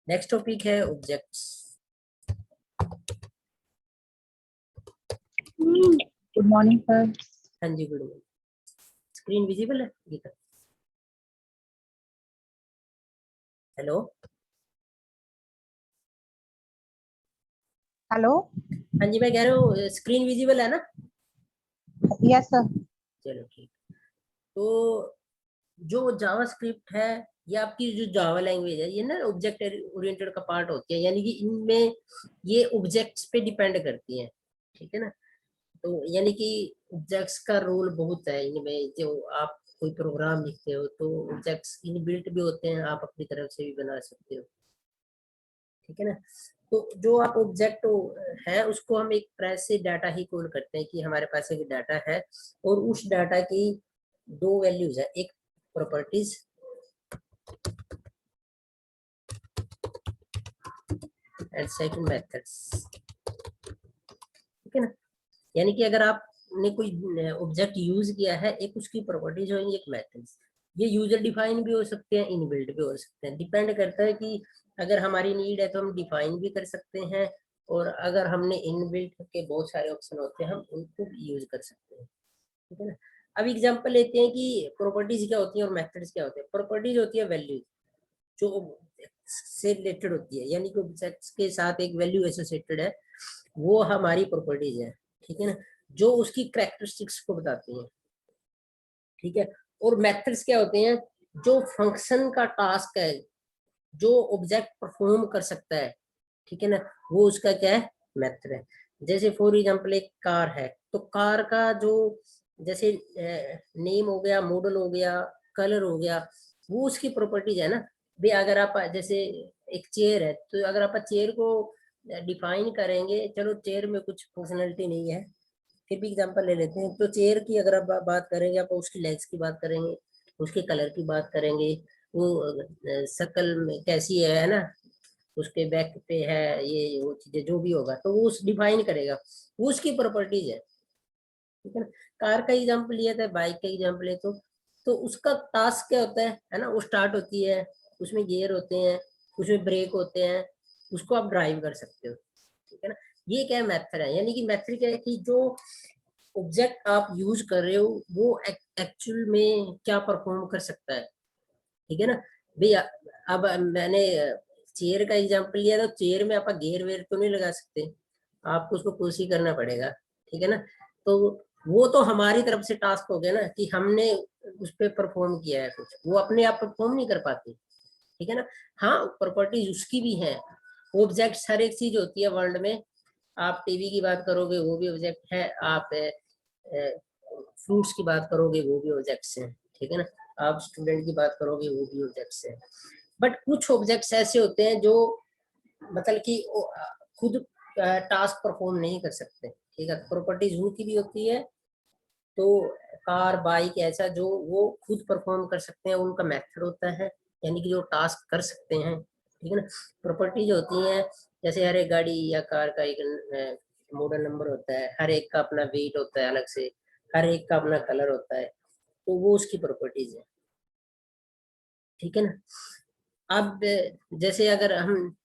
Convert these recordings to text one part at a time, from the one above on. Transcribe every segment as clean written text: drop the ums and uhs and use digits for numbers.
Next topic है objects. Good morning sir. हाँ जी, good morning. Screen visible है? Hello hello. हाँ जी, मैं कह रहा हूँ स्क्रीन विजिबल है ना? Yes sir. चलो ठीक। तो जो जावास्क्रिप्ट है, ये आपकी जो जावा लैंग्वेज है, ये ना ऑब्जेक्ट ओरिएंटेड का पार्ट होती है, यानी कि इनमें ये ऑब्जेक्ट्स पे डिपेंड करती है। ठीक है ना? तो यानी कि ऑब्जेक्ट्स का रोल बहुत है इनमें। जो आप कोई प्रोग्राम लिखते हो तो ऑब्जेक्ट्स इनबिल्ट भी होते हैं, आप अपनी तरफ से भी बना सकते हो। ठीक है ना? तो जो आप ऑब्जेक्ट है उसको हम एक प्रेस से डाटा ही कॉल करते हैं कि हमारे पास एक डाटा है और उस डाटा की दो वैल्यूज है, एक प्रॉपर्टीज एंड सेकंड मेथड्स। ठीक है ना? यानी कि अगर आपने कोई ऑब्जेक्ट यूज किया है, एक उसकी प्रॉपर्टीज होंगी, एक मेथड्स। ये यूजर डिफाइन भी हो सकते हैं, इनबिल्ट भी हो सकते हैं। डिपेंड करता है कि अगर हमारी नीड है तो हम डिफाइन भी कर सकते हैं, और अगर हमने इनबिल्ट के बहुत सारे ऑप्शन होते हैं हम उनको भी यूज कर सकते हैं। ठीक है ना? अब एग्जांपल लेते हैं कि प्रॉपर्टीज क्या होती है और मेथड्स क्या होते हैं। प्रॉपर्टीज होती है वैल्यू जो से रिलेटेड होती है, यानी कि ऑब्जेक्ट्स के साथ एक वैल्यू एसोसिएटेड है, वो हमारी प्रॉपर्टीज है। ठीक है ना? जो उसकी कैरेक्टरिस्टिक्स को बताती हैं। ठीक है? और मेथड्स क्या होते हैं? जो फंक्शन का टास्क है, जो ऑब्जेक्ट परफॉर्म कर सकता है। ठीक है ना? वो उसका क्या है? मेथड है। जैसे फॉर एग्जांपल एक कार है, तो कार का जो जैसे नेम हो गया, मॉडल हो गया, कलर हो गया, वो उसकी प्रॉपर्टीज है ना। भी अगर आप जैसे एक चेयर है, तो अगर आप चेयर को डिफाइन करेंगे, चलो चेयर में कुछ फंक्शनलिटी नहीं है, फिर भी एग्जांपल ले लेते हैं। तो चेयर की अगर आप बात करेंगे, आप उसकी लेग्स की बात करेंगे, उसके कलर की बात करेंगे, वो शक्ल में कैसी है ना, उसके बैक पे है, ये वो चीजें जो भी होगा तो वो उस डिफाइन करेगा, वो उसकी प्रॉपर्टीज है। ठीक है ना? कार का एग्जांपल लिया था, बाइक का एग्जांपल है, तो उसका टास्क क्या होता है ना? वो स्टार्ट होती है, उसमें गियर होते हैं, उसमें ब्रेक होते हैं, उसको आप ड्राइव कर सकते हो। ठीक है ना? ये क्या मेथड है? यानी कि मेथड क्या है कि जो ऑब्जेक्ट आप यूज कर रहे हो वो एक्चुअल में क्या परफॉर्म कर सकता है। ठीक है ना? भैया अब मैंने चेयर का एग्जांपल लिया, तो चेयर में आप गेयर वेयर तो नहीं लगा सकते, आपको उसको कुर्सी करना पड़ेगा। ठीक है ना? तो वो तो हमारी तरफ से टास्क हो गया ना कि हमने उस पर परफॉर्म किया है कुछ, वो अपने आप परफॉर्म नहीं कर पाती। ठीक है ना? हाँ, प्रॉपर्टीज उसकी भी है। ऑब्जेक्ट्स हर एक चीज होती है वर्ल्ड में। आप टीवी की बात करोगे वो भी ऑब्जेक्ट है, आप फ्रूट्स की बात करोगे वो भी ऑब्जेक्ट्स हैं। ठीक है ना? आप स्टूडेंट की बात करोगे वो भी ऑब्जेक्ट्स हैं। बट कुछ ऑब्जेक्ट्स ऐसे होते हैं जो मतलब कि खुद टास्क परफॉर्म नहीं कर सकते। ठीक है? प्रॉपर्टीज उनकी भी होती है। तो कार बाइक ऐसा जो वो खुद परफॉर्म कर सकते हैं, उनका मेथड होता है, यानी कि जो टास्क कर सकते हैं। ठीक है ना? प्रॉपर्टीज होती हैं जैसे हर एक गाड़ी या कार का एक मॉडल नंबर होता है, हर एक का अपना वेट होता है अलग से, हर एक का अपना कलर होता है, तो वो उसकी प्रॉपर्टीज है। ठीक है ना? अब जैसे अगर हम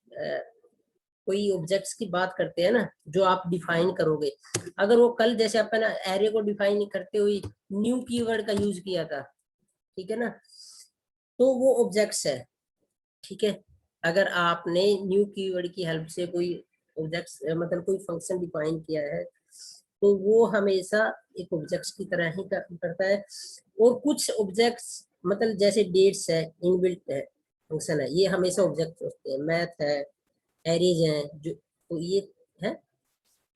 कोई ऑब्जेक्ट्स की बात करते हैं ना, जो आप डिफाइन करोगे, अगर वो कल जैसे अपन एरे को डिफाइन करते हुए न्यू कीवर्ड का यूज किया था, ठीक है ना, तो वो ऑब्जेक्ट्स है। ठीक है? अगर आपने न्यू कीवर्ड की हेल्प से कोई ऑब्जेक्ट्स मतलब कोई फंक्शन डिफाइन किया है, तो वो हमेशा एक ऑब्जेक्ट्स की तरह ही करता है। और कुछ ऑब्जेक्ट्स मतलब जैसे डेट्स है, इनबिल्ट है फंक्शन है, ये हमेशा ऑब्जेक्ट होते हैं। मैथ है, एरेज हैं, जो तो ये है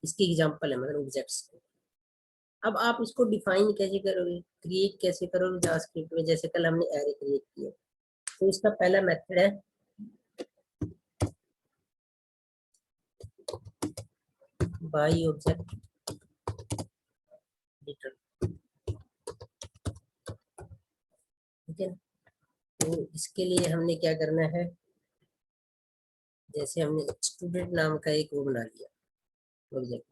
इसकी एग्जांपल है, मतलब ऑब्जेक्ट्स। अब आप इसको डिफाइन कैसे करोगे, क्रिएट कैसे करोगे जावास्क्रिप्ट में? जैसे कल हमने एरे क्रिएट किया, तो इसका पहला मेथड है बाई ऑब्जेक्ट रिटर्न। ठीक है? तो इसके लिए हमने क्या करना है, जैसे हमने स्टूडेंट नाम का एक वो बना लिया ऑब्जेक्ट।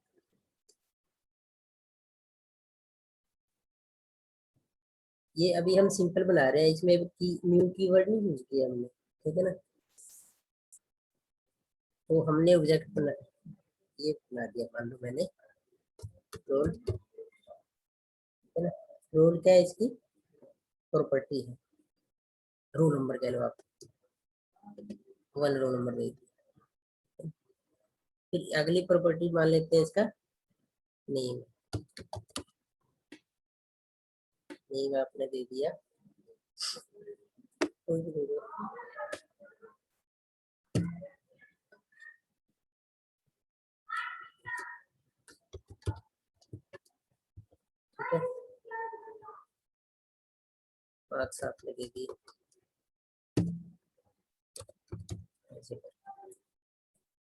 ये अभी हम सिंपल बना रहे हैं, इसमें न्यू कीवर्ड नहीं यूज किया हमने। ठीक है ना? तो हमने ऑब्जेक्ट बना ये बना दिया, मान लो मैंने रोल, है ना। रोल क्या है, इसकी प्रॉपर्टी है, रोल नंबर कह लो आप, 1 रोल नंबर दे दिया। फिर अगली प्रॉपर्टी मान लेते हैं इसका नेम, नेम आपने दे दिया, कोई भी दे दो, ठीक है। मार्क्स आपने दे दिए, ऐसे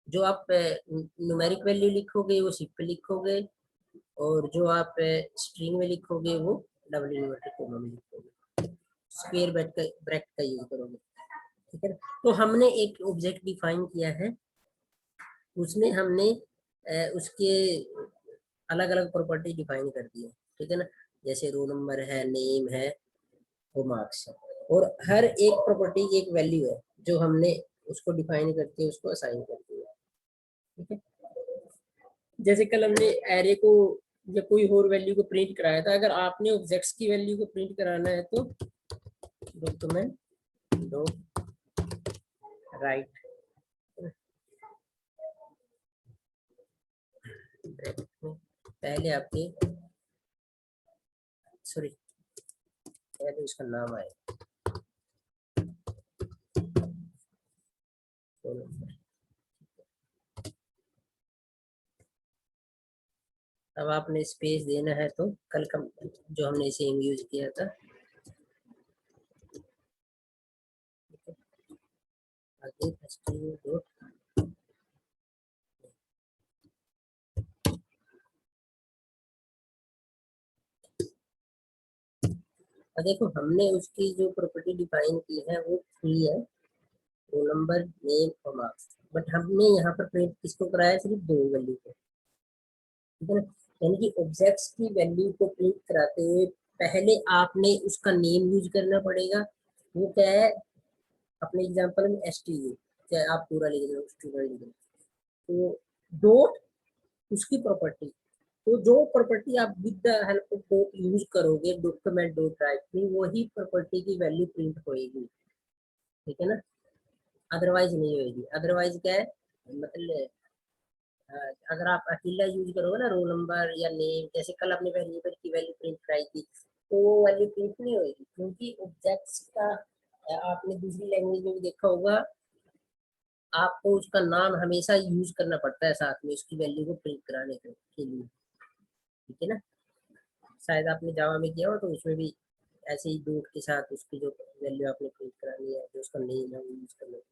जो आप न्यूमेरिक वैल्यू लिखोगे वो सिप पे लिखोगे, और जो आप स्ट्रिंग में लिखोगे वो डबल इन्वर्टेड कोमा में लिखोगे, स्क्वायर ब्रैकेट का यूज करोगे, ठीक है। तो हमने एक ऑब्जेक्ट डिफाइन किया है, उसमें हमने उसके अलग अलग प्रॉपर्टी डिफाइन कर दी है, ठीक है ना। जैसे रोल नंबर है, नेम है, वो मार्क्स है, और हर एक प्रॉपर्टी की एक वैल्यू है जो हमने उसको डिफाइन करके उसको असाइन कर दिया, ठीक है। जैसे कल हमने एरे को या कोई और वैल्यू को प्रिंट कराया था, अगर आपने ऑब्जेक्ट्स की वैल्यू को प्रिंट कराना है तो डॉक्यूमेंट डॉट राइट, पहले आपके सॉरी पहले उसका नाम आए, अब आपने स्पेस देना है तो कल का जो हमने सेम यूज किया था, आगे डॉट, और देखो हमने उसकी जो प्रॉपर्टी डिफाइन की है वो 3 है, रोल नंबर, नेम और मार्क्स, बट हमने यहाँ पर प्रिंट किसको कराया, सिर्फ 2 वैल्यू को, ठीक है ना। यानी कि ऑब्जेक्ट्स की वैल्यू को प्रिंट कराते हुए पहले आपने उसका नेम यूज करना पड़ेगा, वो क्या है, अपने एग्जांपल में STU, चाहे आप पूरा लिख दो स्टूडेंट लिख दो, तो डॉट उसकी प्रॉपर्टी, तो जो प्रॉपर्टी आप with the help of dot use करोगे डॉक्यूमेंट डॉट राइट में, वही प्रॉपर्टी की वैल्यू प्रिंट होएगी, ठीक है ना, अदरवाइज नहीं होएगी। अदरवाइज क्या है, मतलब अगर आप अकेला यूज करोगे ना रोल नंबर या नेम, जैसे कल अपने वेरिएबल की वैल्यू प्रिंट कराई थी, तो वो वैल्यू प्रिंट नहीं होगी, क्योंकि ऑब्जेक्ट्स का आपने दूसरी लैंग्वेज में भी देखा होगा, आपको उसका नाम हमेशा यूज करना पड़ता है साथ में उसकी वैल्यू को प्रिंट कराने के लिए, ठीक है ना। शायद आपने जावा में किया हो तो उसमें भी ऐसे ही डॉट के साथ उसकी जो वैल्यू आपने प्रिंट करानी है, जो उसका नेम है वो यूज करना है।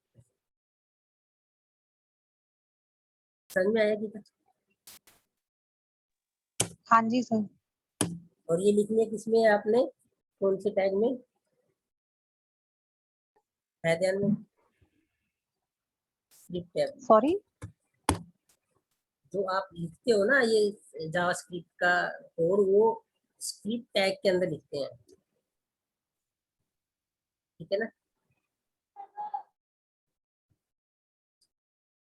समझ में आया कि हाँ जी सर। और ये लिखने किसमें है आपने, कौन से टैग में है ध्यान में, स्क्रिप्ट टैग, सॉरी। जो आप लिखते हो ना ये जावास्क्रिप्ट का कोड, वो स्क्रिप्ट टैग के अंदर लिखते हैं, ठीक है ना।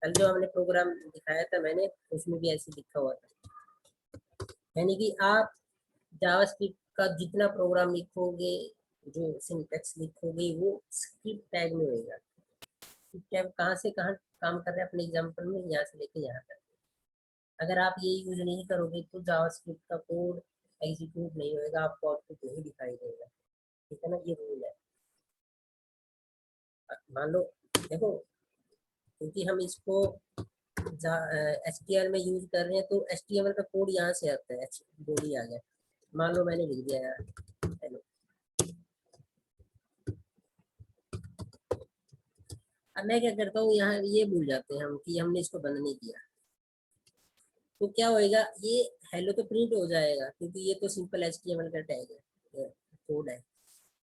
कल जो हमने प्रोग्राम दिखाया था मैंने, उसमें भी ऐसे लिखा हुआ था, यानी कि आप जावास्क्रिप्ट का जितना प्रोग्राम लिखोगे, जो सिंटैक्स लिखोगे, वो स्क्रिप्ट टैग में होगा। स्क्रिप्ट टैग कहाँ से कहाँ काम कर रहे हैं अपने एग्जांपल में, यहाँ से लेके यहाँ तक। अगर आप ये यूज नहीं करोगे तो जावास्क्रिप्ट का कोड एग्जीक्यूट नहीं होएगा, आपको आउटपुट नहीं दिखाई देगा, ठीक है ना, ये रूल है। मान लो देखो, क्योंकि हम इसको HTML में यूज कर रहे हैं, तो HTML का कोड यहाँ से आता है, बॉडी आ गया, मान लो मैंने लिख दिया यार हेलो, अब मैं क्या करता हूँ, यहाँ ये भूल जाते हैं हम कि हमने इसको बंद नहीं किया, तो क्या होएगा, ये हेलो तो प्रिंट हो जाएगा क्योंकि ये तो सिंपल HTML का टैग है, कोड है।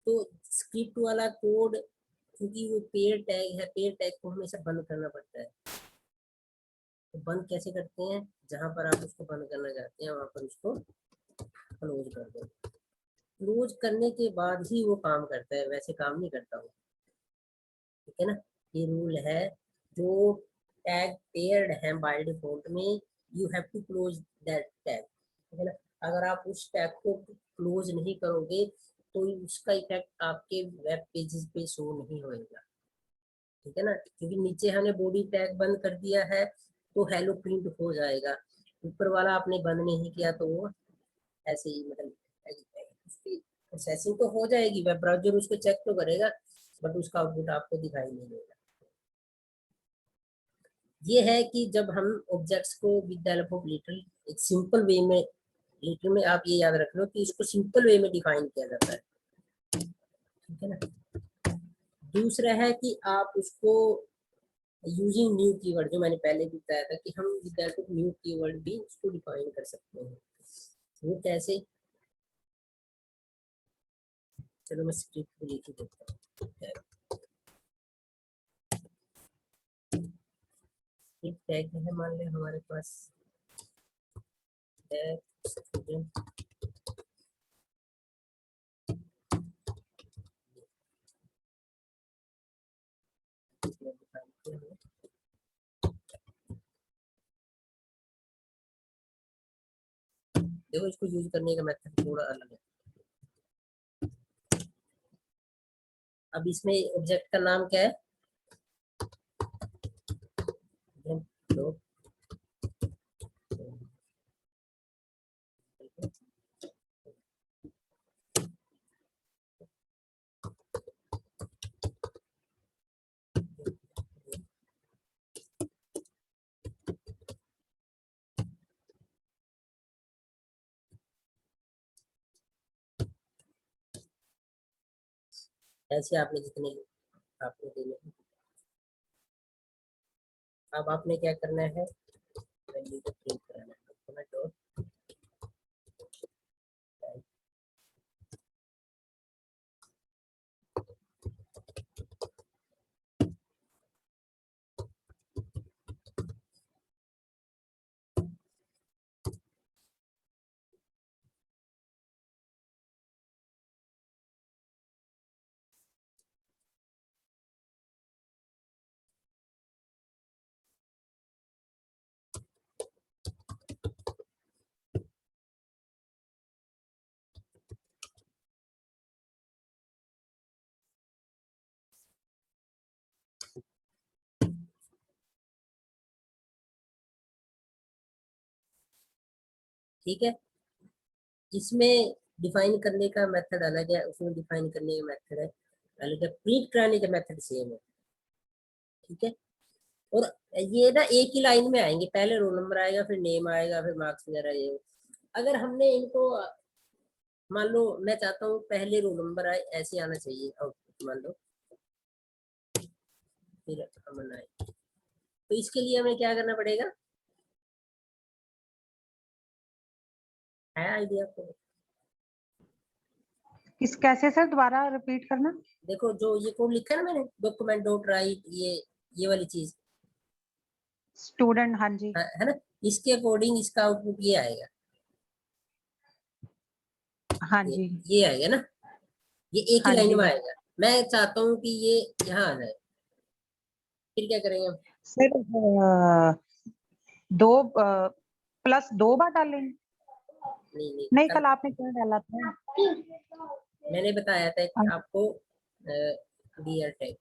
तो स्क्रिप्ट वाला कोड, क्योंकि वो पेड टैग है, पेड टैग को हमेशा बंद करना पड़ता है। तो बंद कैसे करते हैं, जहां पर आप उसको बंद करना चाहते हैं वहां पर उसको क्लोज कर दो, क्लोज करने के बाद ही वो काम करता है, वैसे काम नहीं करता वो, ठीक है ना। ये रूल है, जो टैग पेयर्ड है बाय डिफॉल्ट में, you have to close that tag, ठीक है ना। अगर आप उस टैग को क्लोज नहीं करोगे तो उसका इफेक्ट आपके वेब पेजेस पे शो नहीं होएगा, ठीक है ना। क्योंकि नीचे हमने बॉडी टैग बंद कर दिया है तो हेलो प्रिंट हो जाएगा, ऊपर वाला आपने बंद नहीं किया तो वो ऐसे ही मतलब उसकी प्रोसेसिंग तो हो जाएगी, वेब ब्राउजर उसको चेक तो करेगा बट उसका आउटपुट आपको दिखाई नहीं देगा। ये है कि जब हम ऑब्जेक्ट्स को with the help of little एक सिंपल वे में, लिटिल में आप ये याद रख लो कि इसको सिंपल वे में डिफाइन किया जाता है, ठीक है ना। दूसरा है कि आप उसको यूजिंग न्यू कीवर्ड, जो मैंने पहले भी बताया था कि हम with the help of new keyword भी उसको डिफाइन कर सकते हैं। वो कैसे, चलो मैं स्क्रिप्ट लिख ही देता हूँ। एक टैग है मान लें हमारे पास स्टूडेंट, देखो इसको यूज करने का मेथड थोड़ा अलग है। अब इसमें ऑब्जेक्ट का नाम क्या है, तो ऐसे आपने जितने आपने देने हैं। अब आपने क्या करना है, वैल्यू को प्रिंट कराना है, अपना डॉट ठीक है। इसमें डिफाइन करने का मेथड अलग है, उसमें डिफाइन करने का मेथड है अलग है, प्रिंट कराने का मेथड सेम है, ठीक है। और ये ना एक ही लाइन में आएंगे, पहले रोल नंबर आएगा फिर नेम आएगा फिर मार्क्स वगैरह ये। अगर हमने इनको मान लो मैं चाहता हूँ पहले रोल नंबर आए, ऐसे आना चाहिए आउटपुट मान लो, फिर अमन आए, तो इसके लिए हमें क्या करना पड़ेगा, है आइडिया आपको। किस कैसे सर दोबारा रिपीट करना? देखो जो ये कोड लिखा है ना मैंने, डॉक्यूमेंट डॉट राइट, ये वाली चीज स्टूडेंट, हाँ जी। है ना, इसके अकॉर्डिंग इसका आउटपुट ये आएगा, हाँ ये जी। ये आएगा ना, ये एक ही हाँ लाइन जी में आएगा। मैं चाहता हूँ कि ये यहाँ आ जाए, फिर क्या करेंगे हम, सर, दो प्लस 2 बार डालेंगे? नहीं नहीं नहीं, अब कल आपने क्या डाला था? मैंने बताया था कि आपको क्लियर टैग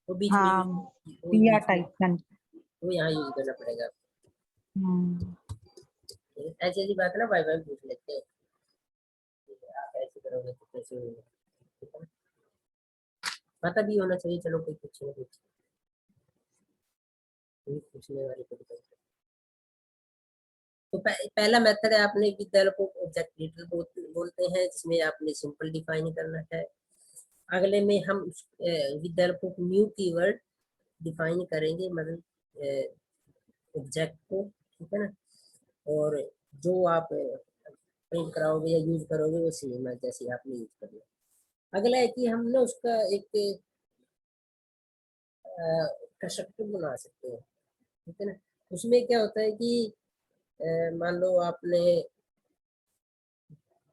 वो बीच में यूज, हाँ, वो पिया बीच में टाइप, हाँ जी। वो यहाँ यूज करना पड़ेगा। हम्म, ऐसी ऐसी बात है ना, वाई वाई पूछ लेते हैं, आप ऐसे करोगे तो कैसे होगा, ठीक है ना? पता भी होना चाहिए, चलो कोई कुछ नहीं कुछ, कोई पूछने वाली कोई बात नहीं। तो पहला मेथड है आपने विद को ऑब्जेक्ट डिटेल बोलते हैं, जिसमें आपने सिंपल डिफाइन करना है। अगले में हम विद को न्यू कीवर्ड डिफाइन करेंगे, मतलब ऑब्जेक्ट को, ठीक है ना। और जो आप प्रिंट कराओगे या यूज करोगे वो सेम है जैसे आपने यूज करना। अगला है कि हम ना उसका एक कंस्ट्रक्टर बना सकते हैं, ठीक है ना। उसमें क्या होता है कि मान लो आपने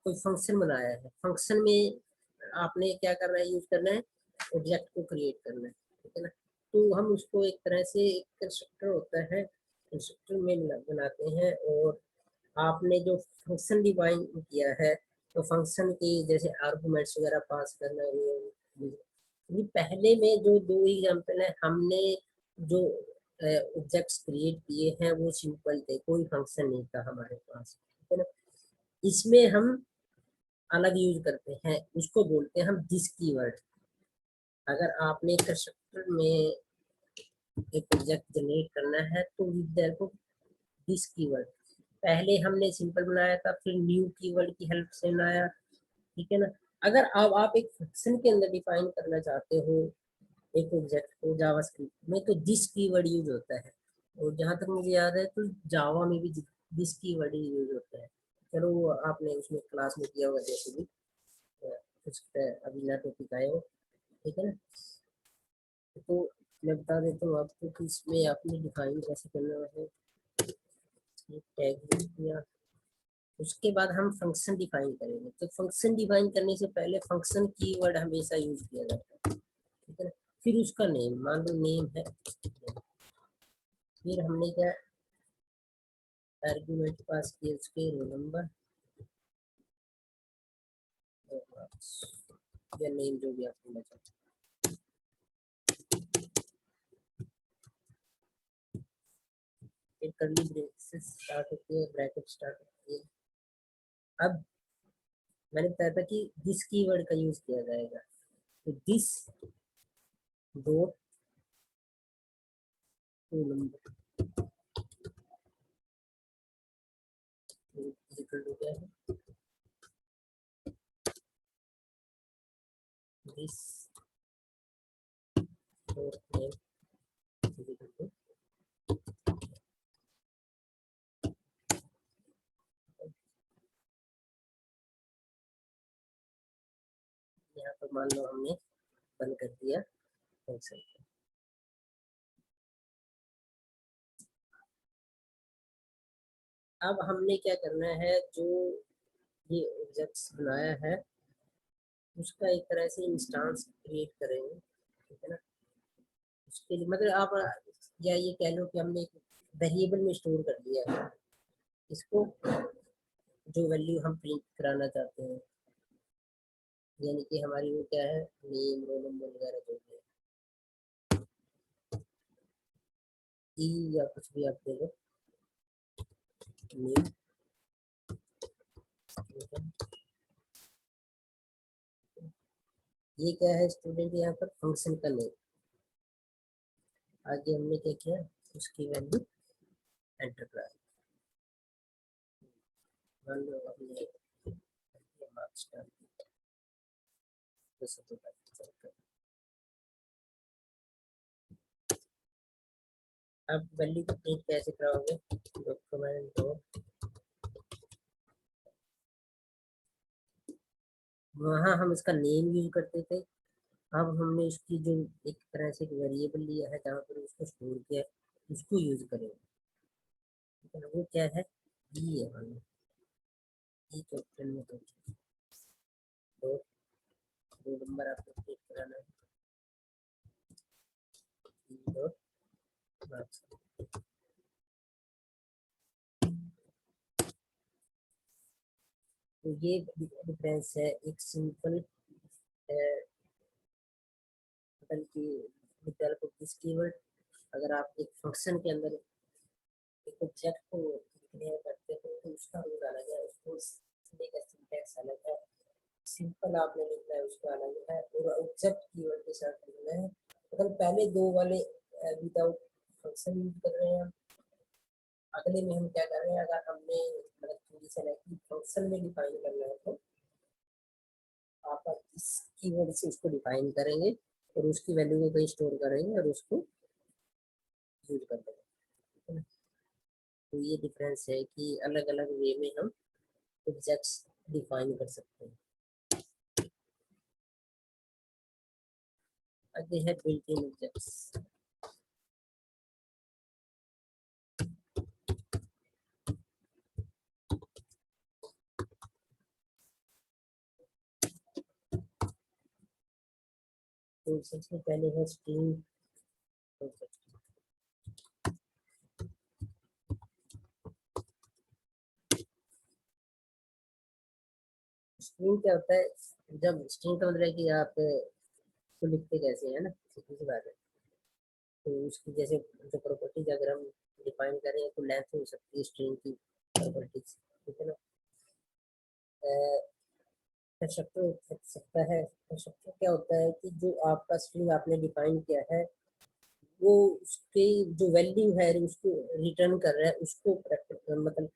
कोई फंक्शन बनाया है, फंक्शन में आपने क्या करना है, यूज करना है, ऑब्जेक्ट को क्रिएट करना है, ठीक है ना। तो हम उसको एक तरह से एक कंस्ट्रक्टर होता है, कंस्ट्रक्टर में बनाते हैं, और आपने जो फंक्शन डिफाइन किया है तो फंक्शन के जैसे आर्गुमेंट्स वगैरह पास करना, ये पहले में जो दो एग्जांपल है हमने जो ऑब्जेक्ट्स क्रिएट किए हैं वो सिंपल थे, कोई फंक्शन नहीं था हमारे पास, ठीक है ना। इसमें हम अलग यूज करते हैं, उसको बोलते हैं हम दिस कीवर्ड। अगर आपने कंस्ट्रक्टर में एक ऑब्जेक्ट जनरेट करना है तो विद दिस कीवर्ड, पहले हमने सिंपल बनाया था, फिर न्यू कीवर्ड की हेल्प से बनाया, ठीक है ना। अगर अब आप एक फंक्शन के अंदर डिफाइन करना चाहते हो एक ऑब्जेक्ट को जावास्क्रिप्ट में, तो दिस कीवर्ड यूज होता है, और जहां तक मुझे याद है तो जावा में भी दिस कीवर्ड ही यूज होता है। चलो वो आपने उसमें क्लास में किया होगा जैसे भी, कुछ अभी ना टॉपिक आए हो, ठीक है ना। तो मैं बता देता हूँ आपको कि इसमें आपने डिफाइन कैसे करना है, टैग किया, उसके बाद हम फंक्शन डिफाइन करेंगे। तो फंक्शन डिफाइन करने से पहले फंक्शन कीवर्ड हमेशा यूज किया जाता है, ठीक है ना। फिर उसका नेम, मान लो नेम है, फिर हमने क्या आर्गुमेंट पास किए उसके रोल नंबर या नेम जो भी आप देना चाहते हैं। फिर कर्ली ब्रेसेस स्टार्ट होती है, ब्रैकेट स्टार्ट होती है। अब मैंने बताया था कि दिस कीवर्ड का यूज किया जाएगा, तो this dot to number equal to क्या है, this dot name equal to, यहाँ पर मान लो हमने बंद कर दिया फंक्शन। अब हमने क्या करना है, जो ये ऑब्जेक्ट्स बनाया है उसका एक तरह से इंस्टांस क्रिएट करेंगे, ठीक है ना। उसके लिए मतलब आप या ये कह लो कि हमने एक वेरिएबल में स्टोर कर दिया है इसको, जो वैल्यू हम प्रिंट कराना चाहते हैं, यानी कि हमारी वो क्या है, नेम रोल नंबर वगैरह जो भी है, या कुछ भी आप दे दो, नेम, ये क्या है स्टूडेंट, यहाँ पर फंक्शन का नेम। आगे हमने क्या किया, उसकी वैल्यू एंटर करा, मान लो हमने मार्क्स डाल दिया, अब वैल्यू को प्रिंट कैसे कराओगे, डॉक्यूमेंट दो, वहाँ हम इसका नेम यूज करते थे, अब हमने इसकी जो एक तरह से वेरिएबल लिया है जहाँ पर उसको स्टोर किया है उसको यूज करेंगे, ठीक है ना। वो क्या है, ई है, मान लो ई कैपिटल में, तो दो नंबर आपको प्रिंट कराना है, ई डॉट मार्क्स। तो ये डिफरेंस है एक सिंपल बल्कि विकल्प किस कीवर्ड, अगर आप एक फंक्शन के अंदर एक ऑब्जेक्ट को डिक्लेयर करते हो तो उसका रूल अलग है, उसको लिखने का सिंटैक्स अलग है, सिंपल आपने लिखना है उसका अलग है, और ऑब्जेक्ट कीवर्ड के साथ लिखना है। अगर पहले दो वाले विदाउट फंक्शन यूज कर रहे हैं, अगले में हम क्या कर रहे हैं, अगर हमने मतलब कंडीशन है कि फंक्शन में डिफाइन करना है तो आप इस कीवर्ड से उसको डिफाइन करेंगे और उसकी वैल्यू को कहीं स्टोर करेंगे और उसको यूज कर देंगे। तो ये डिफरेंस है कि अलग अलग वे में हम ऑब्जेक्ट्स डिफाइन कर सकते हैं। आगे है बिल्ट इन ऑब्जेक्ट्स। तो सबसे पहले है स्ट्रिंग स्ट्रिंग क्या होता है? जब स्ट्रिंग का मतलब है कि आप तो लिखते कैसे है ना, सीधी सी बात है। तो उसकी जैसे जो प्रॉपर्टीज अगर हम डिफाइन करें तो लेंथ हो सकती है स्ट्रिंग की प्रॉपर्टीज, ठीक है ना। कंस्ट्रक्टर हो सकता है। कंस्ट्रक्टर क्या होता है कि जो आपका स्ट्रिंग आपने डिफाइन किया है वो उसकी जो वैल्यू है उसको रिटर्न कर रहा है, उसको मतलब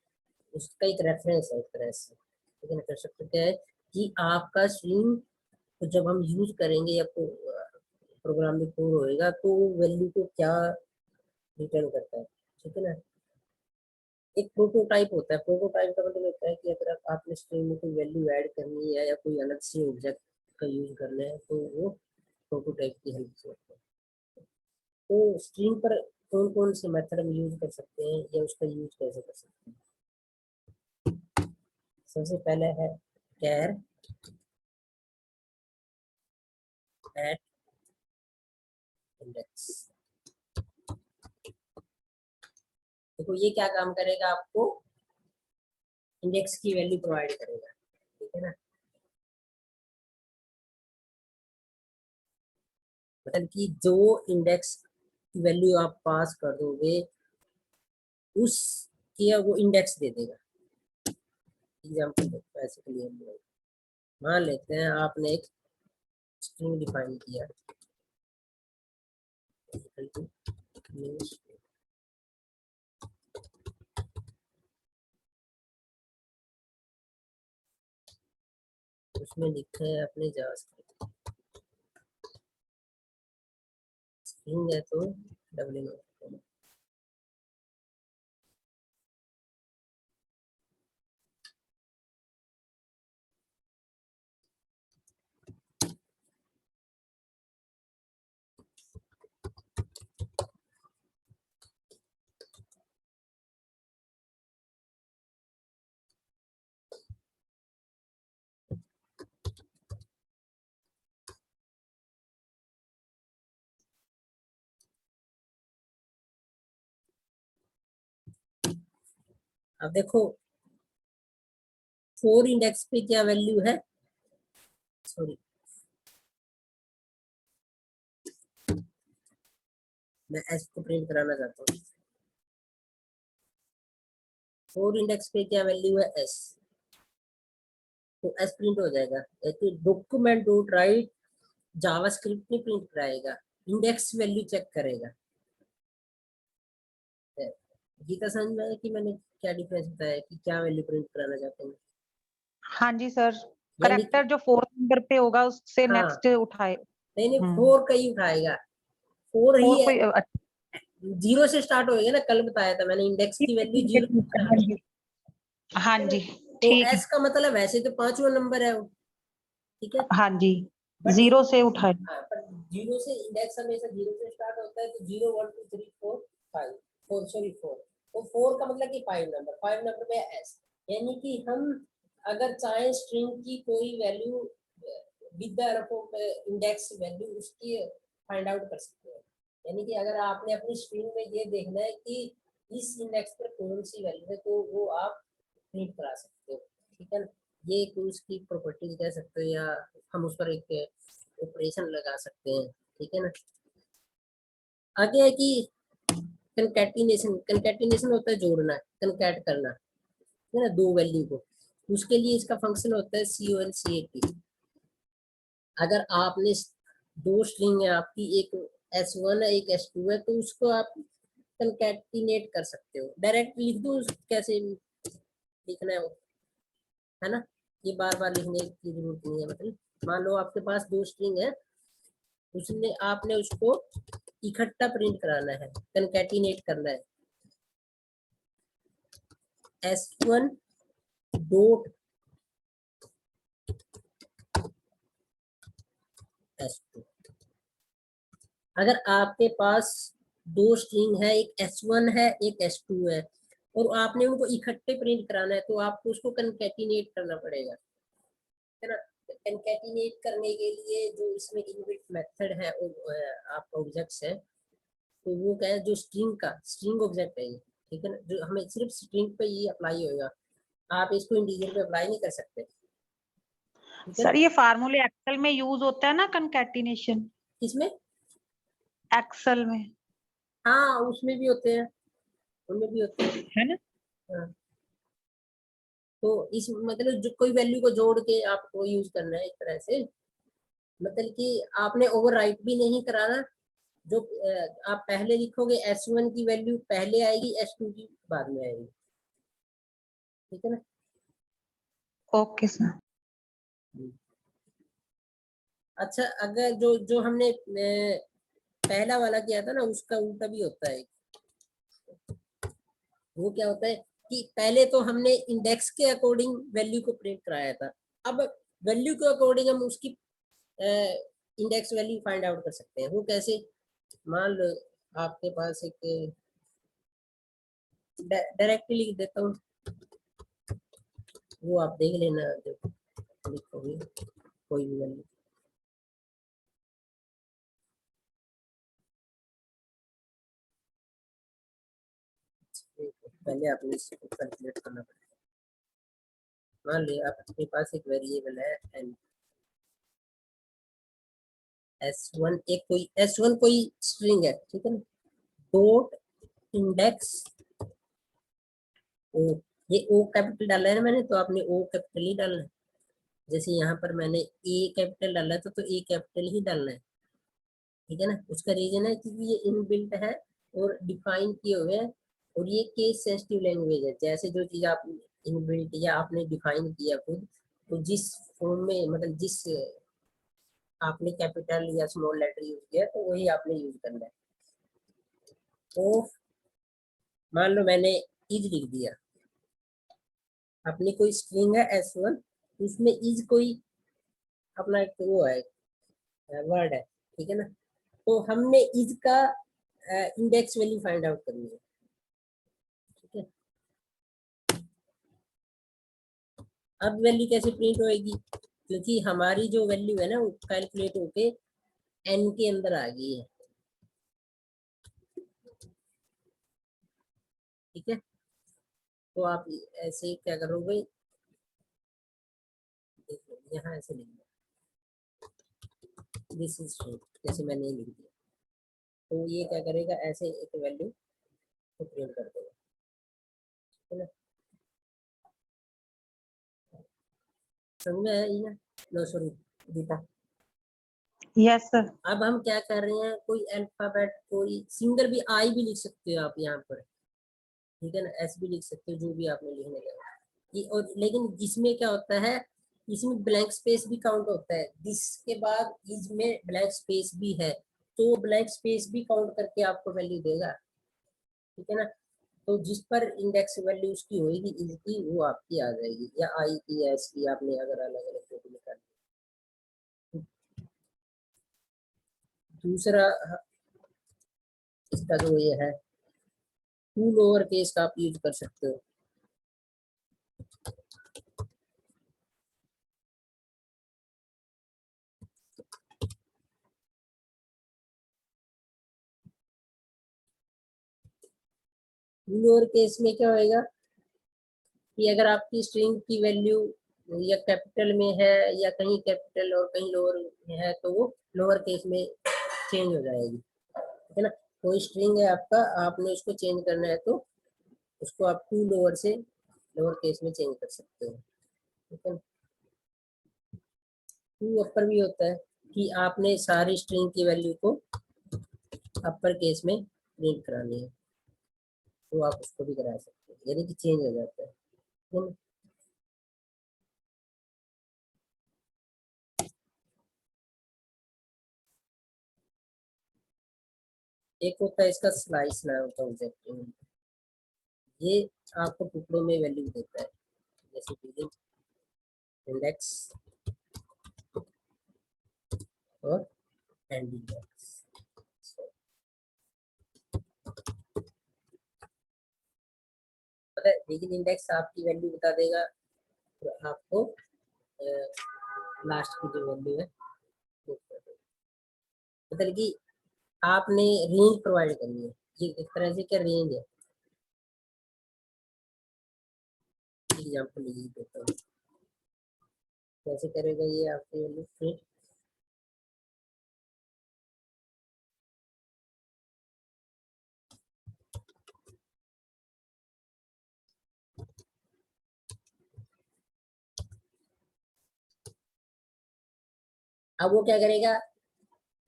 उसका एक रेफरेंस है एक तरह से, ठीक है ना। कंस्ट्रक्टर क्या है कि आपका स्ट्रिंग को जब हम यूज करेंगे या प्रोग्राम में कोड होएगा तो वैल्यू को क्या रिटर्न करता है, ठीक है ना। एक प्रोटोटाइप होता है। प्रोटोटाइप का मतलब होता है कि अगर आपने स्ट्रिंग में कोई वैल्यू ऐड करनी है या कोई अलग से ऑब्जेक्ट का यूज करना है तो वो प्रोटोटाइप की हेल्प से होता है। तो स्ट्रिंग पर कौन कौन से मेथड हम यूज कर सकते हैं या उसका यूज कैसे कर सकते हैं? सबसे पहले है कैर एट इंडेक्स। देखो ये क्या काम करेगा, आपको इंडेक्स की वैल्यू प्रोवाइड करेगा, ठीक है ना। मतलब कि जो इंडेक्स की वैल्यू आप पास कर दोगे उस किया वो इंडेक्स दे देगा। एग्जांपल देखो ऐसे के लिए हम लोग मान लेते हैं आपने एक स्ट्रिंग डिफाइन किया equal to news, उसमें लिखा है अपने जावास्क्रिप्ट स्ट्रिंग है तो डबल इन। अब देखो 4 इंडेक्स पे क्या वैल्यू है, सॉरी मैं एस को प्रिंट कराना चाहता हूँ। 4 इंडेक्स पे क्या वैल्यू है एस, तो एस प्रिंट हो जाएगा। तो डॉक्यूमेंट डॉट राइट जावास्क्रिप्ट में प्रिंट कराएगा, इंडेक्स वैल्यू चेक करेगा। गीता समझ में आया कि मैंने क्या डिफरेंस बताया कि क्या वैल्यू प्रिंट कराना चाहते हैं? हाँ जी सर, यानी कि करेक्टर जो 4 नंबर पे होगा उससे हाँ नेक्स्ट उठाए। नहीं नहीं 4 का ही उठाएगा। 4 ही और है, कोई जीरो से स्टार्ट होएगा ना, कल बताया था मैंने इंडेक्स की वैल्यू जीरो से हाँ स्टार्ट। जी, हाँ जी, तो ठीक है। एस का मतलब वैसे तो 5वां नंबर है वो, ठीक है। हाँ जी, बट 0 से उठाए। हाँ पर जीरो से इंडेक्स हमेशा जीरो से स्टार्ट होता है, तो 0 1 2 3 4 5 4 सॉरी 4, तो 4 का मतलब कि 5 नंबर में एस। यानी कि हम अगर चाहे स्ट्रिंग की कोई value with the index value उसकी फाइंड आउट कर सकते हैं। यानी कि अगर आपने अपनी स्ट्रिंग में ये देखना है कि इस इंडेक्स पर कौन सी वैल्यू है तो वो आप प्रिंट करा सकते हो, ठीक है ना। ये एक उसकी प्रॉपर्टीज कह सकते हो या हम उस पर एक ऑपरेशन लगा सकते हैं, ठीक है ना। आगे है कि कंकैटिनेशन। कंकैटिनेशन होता है जोड़ना, कंकैट करना, है ना, दो वैल्यू को। उसके लिए इसका फंक्शन होता है CONCAT। अगर आपने दो स्ट्रिंग है आपकी, एक S1 है एक S2 है, तो उसको आप कंकैटिनेट कर सकते हो। डायरेक्ट लिख दो, कैसे लिखना है वो, है ना। ये बार बार लिखने की जरूरत नहीं है। मतलब मान लो आपके पास दो स्ट्रिंग है, उसने आपने उसको इकट्ठा प्रिंट कराना है, कंकैटिनेट करना है। S1 dot S2। अगर आपके पास दो स्ट्रिंग है, एक S1 है एक S2 है, और आपने उनको इकट्ठे प्रिंट कराना है तो आपको उसको कंकैटिनेट करना पड़ेगा, है ना। कंकैटिनेट करने के लिए जो इसमें इनबिल्ट मेथड है आपका ऑब्जेक्ट्स है, तो वो क्या है, जो स्ट्रिंग ऑब्जेक्ट है ये, ठीक है ना, जो हमें सिर्फ स्ट्रिंग पे ये अप्लाई होगा, आप इसको इंटीजर पे अप्लाई नहीं कर सकते, ठीक है ना। सर ये फार्मूले एक्सेल में यूज होता है ना, कंकैटिनेशन, किसमें? एक्सेल में, हाँ उसमें भी होते हैं, उनमें भी होते हैं। है ना। हाँ। तो इस मतलब जो कोई वैल्यू को जोड़ के आपको यूज करना है एक तरह से, मतलब कि आपने ओवरराइट भी नहीं कराना। जो आप पहले लिखोगे S1 की वैल्यू पहले आएगी, S2 की बाद में आएगी, ठीक है ना। Okay sir. अच्छा, अगर जो जो हमने पहला वाला किया था ना, उसका उल्टा भी होता है। वो क्या होता है कि पहले तो हमने इंडेक्स के अकॉर्डिंग वैल्यू को प्रिंट कराया था, अब वैल्यू के अकॉर्डिंग हम उसकी इंडेक्स वैल्यू फाइंड आउट कर सकते हैं। वो कैसे? मान लो आपके पास एक, डायरेक्टली लिख देता हूँ, वो आप देख लेना जब लिखोगे कोई भी वैल्यू। पहले आपने इसको कैलकुलेट करना पड़ेगा। मान लिया आपके पास एक वेरिएबल है एन, S1 एक कोई S1 कोई स्ट्रिंग है, ठीक है ना, डॉट इंडेक्स ओ, ये ओ कैपिटल डाला है ना मैंने, तो आपने ओ कैपिटल ही डालना है। जैसे यहाँ पर मैंने ए कैपिटल डाला है, तो ए कैपिटल ही डालना है, ठीक है ना। उसका रीजन है क्योंकि ये इनबिल्ट है और डिफाइन किए हुए हैं, और ये केस सेंसिटिव लैंग्वेज है। जैसे जो चीज आप इनबिल्ट या आपने डिफाइन किया खुद, तो जिस फॉर्म में मतलब जिस आपने कैपिटल या स्मॉल लेटर यूज किया, तो वही आपने यूज करना है। तो मान लो मैंने इज लिख दिया, अपनी कोई स्ट्रिंग है S1, उसमें इज कोई अपना एक वो है, वर्ड है, ठीक है ना। तो हमने इज का इंडेक्स वैल्यू फाइंड आउट करनी है, ठीक है। अब वैल्यू कैसे प्रिंट होएगी, क्योंकि हमारी जो वैल्यू है ना वो कैलकुलेट होके एन के अंदर आ गई है, ठीक है। तो आप ऐसे क्या करोगे, देखो यहाँ ऐसे लिख दिया, दिस इज ट्रू, जैसे मैंने लिख दिया, तो ये क्या करेगा, ऐसे एक वैल्यू को प्रिंट कर देगा, है ना। समझ में आया ये ना? No sorry Geeta. Yes sir. अब हम क्या कर रहे हैं, कोई अल्फाबेट, कोई सिंगल भी आई भी लिख सकते हो आप यहाँ पर, ठीक है ना, एस भी लिख सकते हो, जो भी आपने लिखने लगा ये। और लेकिन जिसमें क्या होता है, इसमें ब्लैंक स्पेस भी काउंट होता है, जिसके बाद इसमें ब्लैंक स्पेस भी है, तो ब्लैंक स्पेस भी काउंट करके आपको वैल्यू देगा, ठीक है ना। तो जिस पर इंडेक्स वैल्यू उसकी होगी इज की, वो आपकी आ जाएगी, या आई की या एस की, आपने अगर अलग अलग को निकाल। दूसरा इसका जो ये है, टू लोअर केस का आप यूज कर सकते हो। टू लोअर केस में क्या होएगा कि अगर आपकी स्ट्रिंग की वैल्यू या कैपिटल में है, या कहीं कैपिटल और कहीं लोअर में है, तो वो लोअर केस में चेंज हो जाएगी, ठीक है ना। कोई स्ट्रिंग है आपका, आपने उसको चेंज करना है, तो उसको आप टू लोअर से लोअर केस में चेंज कर सकते हो, ठीक है ना। टू अपर भी होता है कि आपने सारी स्ट्रिंग की वैल्यू को अपर केस में प्रिंट करानी है, तो आप उसको भी करा सकते हो, यानी कि चेंज हो जाता है, ठीक है ना? एक होता है इसका स्लाइस नाम का ऑब्जेक्ट, ये आपको टुकड़ों में वैल्यू देता है, जैसे बिगिन, इंडेक्स और एंड इंडेक्स। पता है बिगिन इंडेक्स आपकी वैल्यू बता देगा, तो आपको लास्ट की जो वैल्यू है वो बता देगा। मतलब कि आपने रेंज प्रोवाइड करनी है, ये एक तरह से क्या रेंज है, एग्जाम्पल लिख देता हूँ, कैसे करेगा ये आपकी वैल्यू प्रिंट। अब वो क्या करेगा,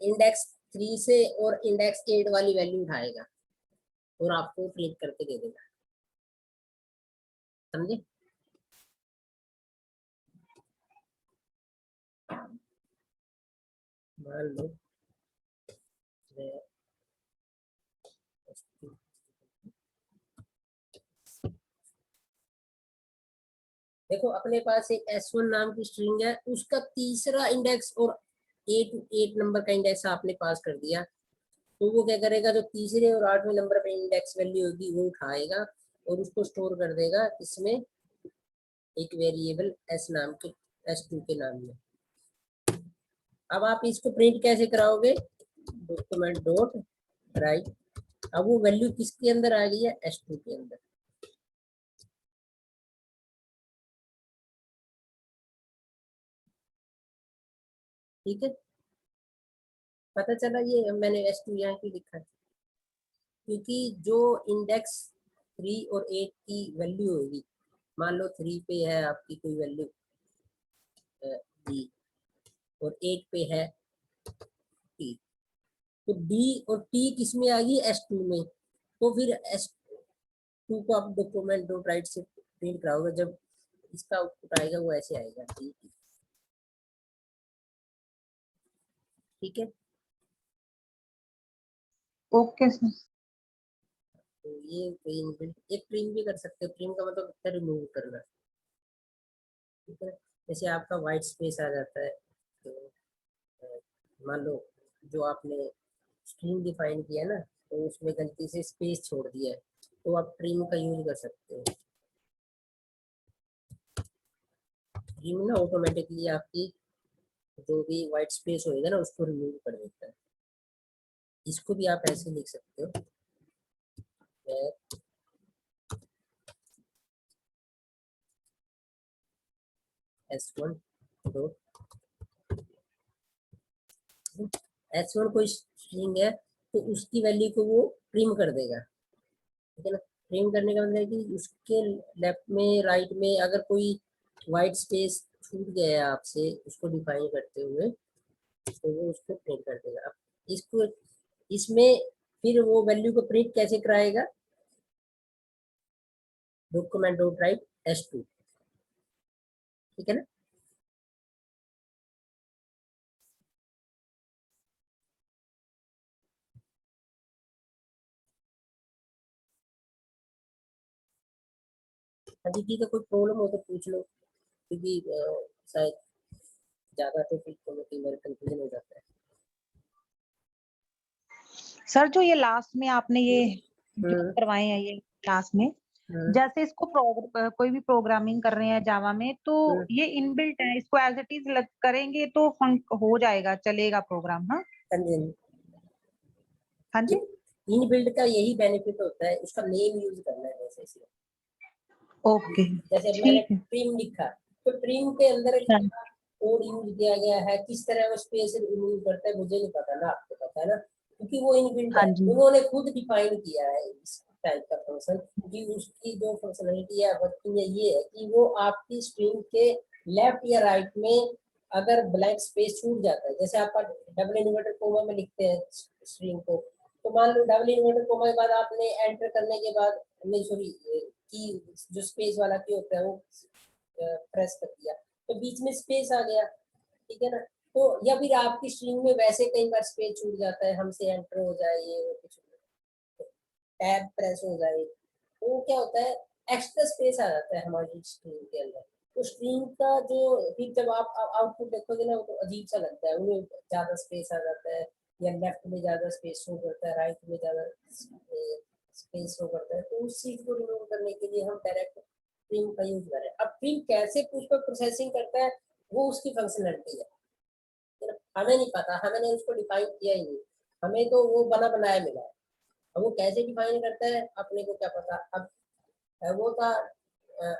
इंडेक्स 3 से और इंडेक्स 8 वाली वैल्यू उठाएगा और आपको प्रिंट करके दे देगा, समझे। मान लो मैं देखो अपने पास एक S1 नाम की स्ट्रिंग है, उसका तीसरा इंडेक्स और 8 नंबर का इंडेक्स आपने पास कर दिया, तो वो क्या करेगा, जो तीसरे और 8वें नंबर पे इंडेक्स वैल्यू होगी वो उठाएगा और उसको स्टोर कर देगा इसमें, एक वेरिएबल s नाम के, s2 के नाम में। अब आप इसको प्रिंट कैसे कराओगे, डॉक्यूमेंट डॉट राइट, अब वो वैल्यू किसके अंदर आ गई है, s2 के अंदर, ठीक है। पता चला, ये मैंने s2 यहाँ की लिखा है, क्योंकि जो इंडेक्स 3 और 8 की वैल्यू होगी, मान लो 3 पे है आपकी कोई वैल्यू डी और 8 पे है टी, तो डी और टी किस में आ गई, S2 में, तो फिर S2 को आप डॉक्यूमेंट डॉट राइट से प्रिंट कराओगे, जब इसका आउटपुट आएगा वो ऐसे आएगा, ठीक है। Okay sir. तो ये प्रिंट, एक प्रिंट भी कर सकते हो, प्रिंट का मतलब रिमूव करना, ठीक है। जैसे आपका वाइट स्पेस आ जाता है, तो मान लो जो आपने स्ट्रिंग डिफाइन किया ना, तो उसमें गलती से स्पेस छोड़ दिया है, तो आप ट्रिम का यूज कर सकते हो। ट्रिम ना ऑटोमेटिकली आपकी जो भी वाइट स्पेस होएगा ना उसको रिमूव कर देता है। इसको भी आप ऐसे लिख सकते हो, S1 डॉट, S1 कोई स्ट्रिंग है तो उसकी वैल्यू को वो ट्रिम कर देगा, ठीक है ना। ट्रिम करने का मतलब है कि उसके लेफ्ट में राइट में अगर कोई वाइट स्पेस छूट गया है आपसे उसको डिफाइन करते हुए, तो वो उसको प्रिंट कर देगा। अब इसको, इसमें फिर वो वैल्यू को प्रिंट कैसे कराएगा, डॉक्यूमेंट डॉट राइट S2, ठीक है ना। अभी की तो कोई प्रॉब्लम हो तो पूछ लो, क्योंकि शायद ज्यादा तो फिर कई बार कंफ्यूजन हो जाता है। सर जो ये लास्ट में आपने ये जो हम्म करवाए हैं ये क्लास में, हम्म जैसे इसको कोई भी प्रोग्रामिंग कर रहे हैं जावा में, तो हम्म, ये इनबिल्ट है, इसको एज इट इज करेंगे तो हो जाएगा, चलेगा प्रोग्राम। हाँ हाँ जी, हाँ जी। हाँ ये जी। इन बिल्ड का यही बेनिफिट होता है, उसका नेम यूज करना है, जैसे इसमें ओके जैसे मैंने ठीक है। ट्रिम लिखा, तो ट्रिम के अंदर हाँ, कोड यूज किया गया है, किस तरह वो स्पेस रिमूव करता है मुझे नहीं पता ना, आपको पता है ना, क्योंकि वो इनबिल्ट हाँ है, जी। उन्होंने खुद डिफाइन किया है इस टाइप का फंक्शन, कि उसकी जो फंक्शनलिटी है वर्किंग है ये है कि वो आपकी स्ट्रिंग के लेफ्ट या राइट में अगर ब्लैंक स्पेस छूट जाता है, जैसे आप डबल इन्वर्टेड कोमा में लिखते हैं स्ट्रिंग को, तो मान लो डबल इन्वर्टेड कोमा के बाद आपने एंटर करने के बाद, नहीं सॉरी, की जो स्पेस वाला की होता है वो प्रेस कर दिया, तो बीच में स्पेस आ गया, ठीक है ना। तो या फिर आपकी स्ट्रिंग में वैसे कई बार स्पेस छूट जाता है, हमसे एंटर हो जाए ये वो कुछ, टैब प्रेस हो जाए, तो वो क्या होता है, एक्स्ट्रा स्पेस आ जाता है हमारी स्ट्रिंग के अंदर। तो स्ट्रिंग का जो, फिर जब आप आउटपुट देखोगे ना, वो तो अजीब सा लगता है, उनमें ज्यादा स्पेस आ जाता है, या लेफ्ट में ज्यादा स्पेस शो करता है, राइट में ज्यादा स्पेस शो करता है, तो उस चीज को रिमूव करने के लिए हम डायरेक्ट प्रिंट का यूज करें। अब प्रिंट कैसे उस पर प्रोसेसिंग करता है, वो उसकी फंक्शनलिटी है ना? हमें नहीं पता, हमने उसको डिफाइन किया ही नहीं, हमें तो वो बना बनाया मिला है, अब वो कैसे डिफाइन करता है अपने को क्या पता। अब वो था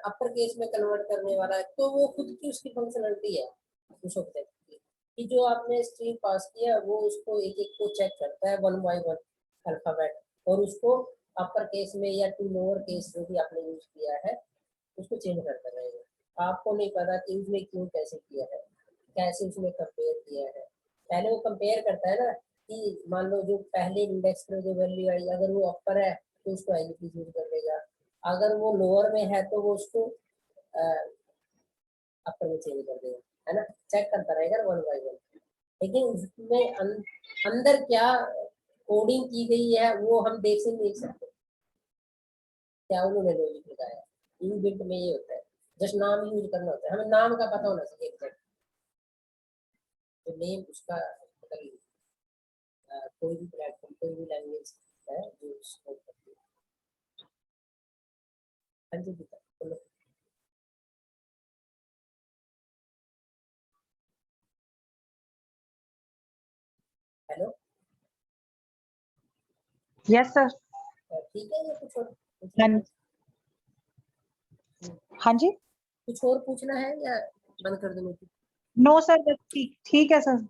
अपर केस में कन्वर्ट करने वाला है, तो वो खुद की उसकी फंक्शनलिटी है उस ऑब्जेक्ट की, कि जो आपने स्ट्रिंग पास किया वो उसको एक एक को चेक करता है वन बाय वन अल्फाबेट, और उसको अपर केस में या टू लोअर केस जो भी आपने यूज किया है उसको चेंज करता रहेगा। आपको नहीं पता कि उसने क्यों कैसे किया है, कैसे उसने कंपेयर किया है। पहले वो कंपेयर करता है ना, कि मान लो जो पहले इंडेक्स में जो वैल्यू आई अगर वो अपर है तो उसको एज इट इज यूज कर देगा, अगर वो लोअर में है तो वो उसको अपर में चेंज कर देगा, है ना, चेक करता रहेगा वन बाय वन। लेकिन उसमें अंदर क्या कोडिंग की गई है वो हम देख से नहीं सकते, क्या उन्होंने लॉजिक लगाया। इनबिल्ट में ये होता है, जस्ट नाम यूज करना होता है, हमें नाम का पता होना चाहिए एग्जैक्ट, तो नेम उसका मतलब कोई भी प्लेटफॉर्म कोई भी लैंग्वेज है जो सपोर्ट करती है। हाँ जी बेटा बोलो। Hello, yes sir. ठीक है, ये कुछ और हाँ पूछना है? हाँ जी। कुछ और पूछना है या बंद कर दूँ? नो सर, बस ठीक ठीक है सर।